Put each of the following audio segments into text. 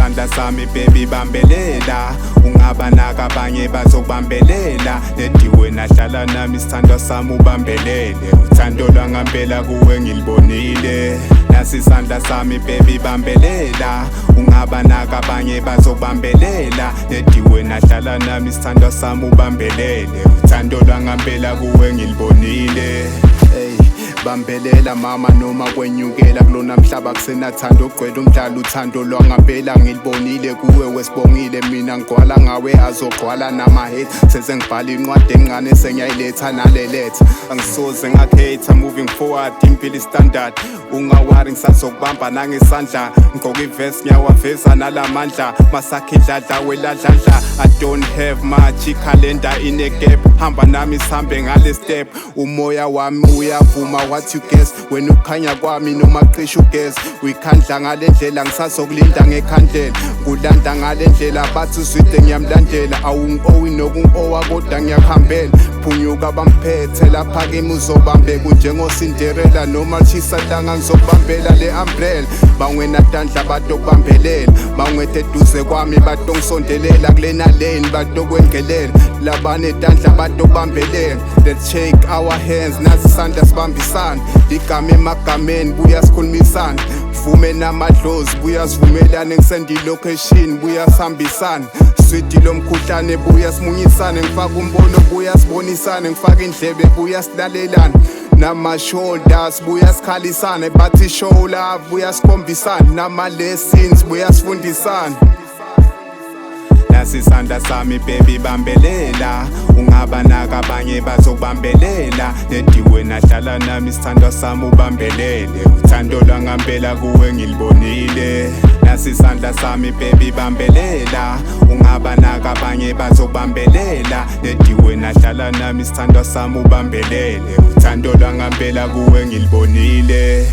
isandla sami baby bambelela, ungabanaka abanye bazokubambelela. Nediwe nahlala nami isithandwa sami ubambelele, uthando lwangempela kuwe ngilibonile. Nasi isandla sami baby bambelela, ungabanaka abanye bazokubambelela. Nediwe nahlala nami isithandwa sami ubambelele, uthando lwangempela kuwe ngilibonile. Bambelela mama noma kwenyukela kulona mhlaba kusenathando ugcwele umdlalo uthando lwangempela ngilibonile kuwe wesibongile. Mina ngigcwala ngawe azogcwala nama-hate, seze ngibhala incwadi encane sengiyayiletha naleletha. Angisoze ngakhetha moving forward impilo istandard, ungawari ngisazokubamba nangesandla. Ngigqoka ivesi ngiyawaveza nalamandla, masakhe idladla weladladla. I don't have much, ikhalenda ine gap, hamba nami sihambe ngale step. Umoya wami uyavuma what you guess, wena ukukhanya kwami noma cishe ugesi. Uyikhandla ngale ndlela ngisazokulinda ngekhandlela, ngulanda ngale ndlela bathi uzwide ngiyamlandela. Awungi-owi nokungi-owa kodwa ngiyakuhambela, phunyuka bamphethe lapha kimi uzobambe kunjengoSinderella noma Chisadanga ngizokubambela le umbrella. Bangwena tandla batokubambelela, bangwethe eduze kwami batongisondelela kulena lane batokwengelela. Labane tandla batokubambelela, let's shake our hands nazi isandla sibambisana. Ligama emagameni buya sikhulumisana, vume namadlozi buya sivumelane. Ngisendi location buya sihambisana, swidi lomkhuhlane buya simunyisane. Ngifaka umbono buya sibonisane, ngifaka indlebe buya silalelana. Nama-shoulders buya sikhalisane, bathi show love buya sikhombisana. Nama-lessons buya sifundisana. Nasi isandla sami baby bambelela, ungabanaka abanye bazokubambelela. Nediwe nahlala nami isithandwa sami ubambelele, uthando lwangempela kuwe ngilibonile. Nasi isandla sami baby bambelela, ungabanaka abanye bazokubambelela. Nediwe nahlala nami isithandwa sami ubambelele, uthando lwangempela kuwe ngilibonile.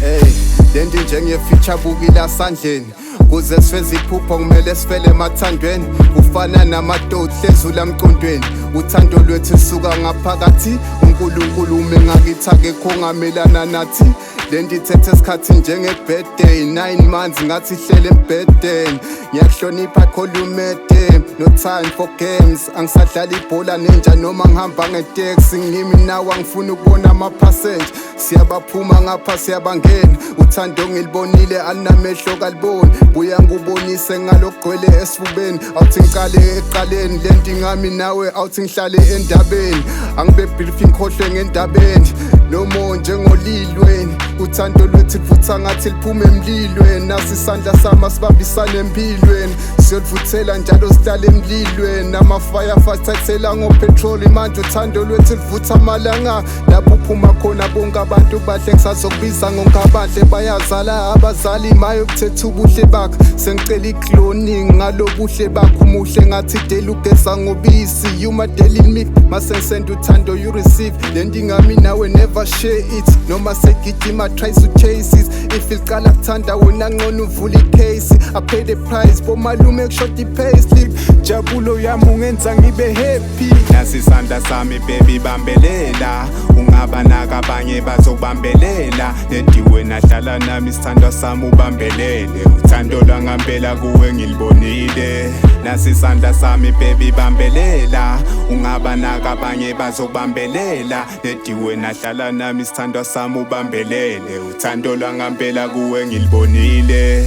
Lendi njenge-feature bukila sandleni, kuze sifeze iphupho kumele sifele emathandweni. Ufana namadoti hlezula mqondweni, uthando lwethu lisuka ngaphakathi. uNkulunkulu ume ngakithi akekho ongamelana nathi. Lendi ithethe isikhathi njenge-birthday, 9 months ngathi ihlele embhedeni. Ngiyakuhlonipha khulumede, no time for games. Angisadlala ibhola nenja noma ngihamba ngeteksi. Ngimi nawe angifuni ukubona amapassenger, siyabaphuma ngapha siyabangena. Uthando ngilibonile alinamehlo kaliboni, buya ngubonise ngalogcwele esifubeni. Awuthi ngiqale eqaleni lendi ngami nawe, awuthi ngihlale endabeni. Angibe briefing khohlwe ngendabeni, nomo njengolilweni. Uthando lwethu livutha ngathi liphume emlilweni. Nasi isandla sami asibambisane empilweni, siyolivuthela njalo sihlale emlilweni. Ama-firefighter athela ngopetroli manje, uthando lwethu livutha amalanga. Lapho uphuma khona bonke abantu bahle, ngisazokubiza ngonkabadle. Bayazala abazali maye ukuthetha ubuhle bakho, sengicela i-cloning ngalobuhle bakho. Umuhle ngathi deli ugeza ngobisi, you my daily meat. Masensenda uthando you receive, lendi ngami nawe never share it. Noma segidima tries to chase it, if iqala kuthanda wena ngcono uvula icase. I pay the price bomalume kushota i-payslip, jabulo yami ungenza ngibe happy. Nasi isandla sami baby bambelela, ungabanaka abanye bazokubambelela. Nediwe nahlala nami isithandwa sami ubambelele, uthando lwangempela kuwe ngilibonile. Nasi isandla sami baby bambelela, ungabanaka abanye bazokubambelela. Nediwe nahlala nami isithandwa sami ubambelele, uthando lwangempela kuwe ngilibonile.